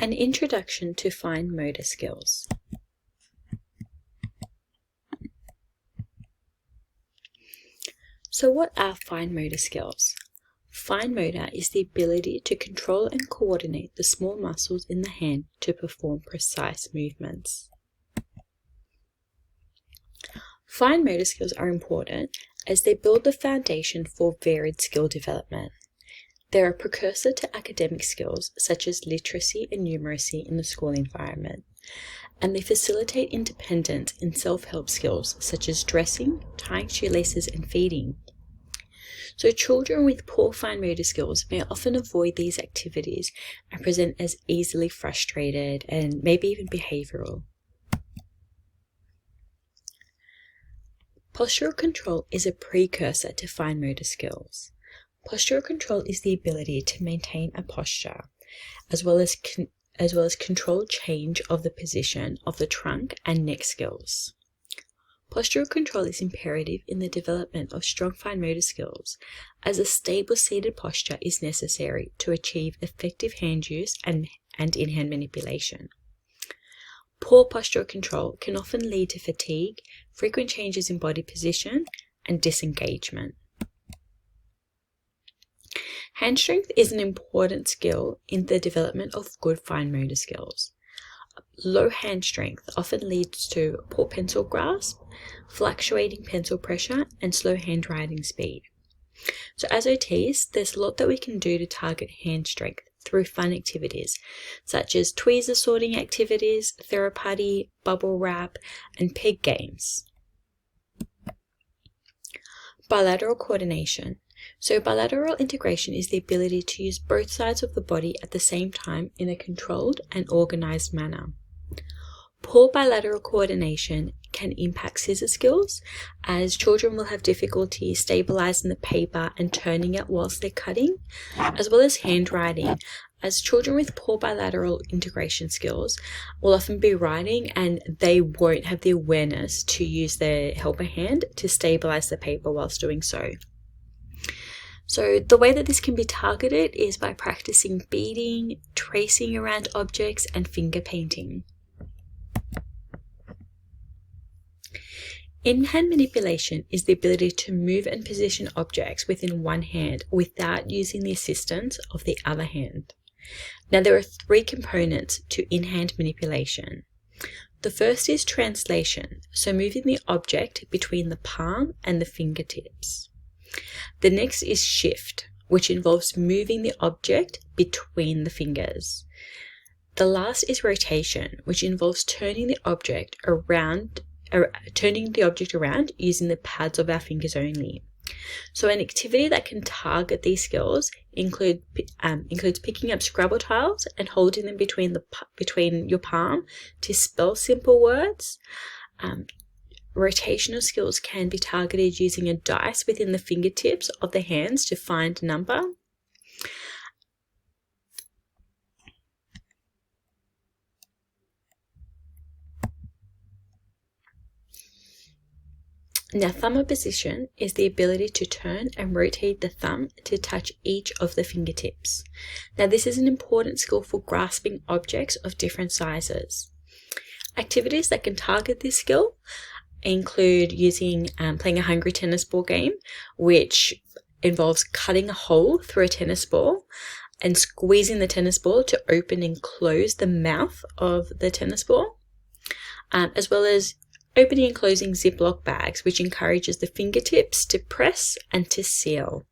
An introduction to fine motor skills. So what are fine motor skills? Fine motor is the ability to control and coordinate the small muscles in the hand to perform precise movements. Fine motor skills are important as they build the foundation for varied skill development. They're a precursor to academic skills such as literacy and numeracy in the school environment, and they facilitate independence in self-help skills such as dressing, tying shoelaces, and feeding. So children with poor fine motor skills may often avoid these activities and present as easily frustrated and maybe even behavioral. Postural control is a precursor to fine motor skills. Postural control is the ability to maintain a posture, as well as control change of the position of the trunk and neck skills. Postural control is imperative in the development of strong fine motor skills, as a stable seated posture is necessary to achieve effective hand use and in-hand manipulation. Poor postural control can often lead to fatigue, frequent changes in body position, and disengagement. Hand strength is an important skill in the development of good fine motor skills. Low hand strength often leads to poor pencil grasp, fluctuating pencil pressure, and slow handwriting speed. So as OTs, there's a lot that we can do to target hand strength through fun activities, such as tweezer sorting activities, therapy, bubble wrap, and peg games. Bilateral coordination. So bilateral integration is the ability to use both sides of the body at the same time in a controlled and organized manner. Poor bilateral coordination can impact scissor skills, as children will have difficulty stabilizing the paper and turning it whilst they're cutting, as well as handwriting, as children with poor bilateral integration skills will often be writing and they won't have the awareness to use their helper hand to stabilize the paper whilst doing so. So the way that this can be targeted is by practicing beading, tracing around objects, and finger painting. In-hand manipulation is the ability to move and position objects within one hand without using the assistance of the other hand. Now there are three components to in-hand manipulation. The first is translation, so moving the object between the palm and the fingertips. The next is shift, which involves moving the object between the fingers. The last is rotation, which involves turning the object around using the pads of our fingers only. So an activity that can target these skills includes picking up Scrabble tiles and holding them between your palm to spell simple words. Rotational skills can be targeted using a dice within the fingertips of the hands to find a number. Now, thumb opposition is the ability to turn and rotate the thumb to touch each of the fingertips. Now, this is an important skill for grasping objects of different sizes. Activities that can target this skill include playing a hungry tennis ball game, which involves cutting a hole through a tennis ball and squeezing the tennis ball to open and close the mouth of the tennis ball, as well as opening and closing Ziploc bags, which encourages the fingertips to press and to seal.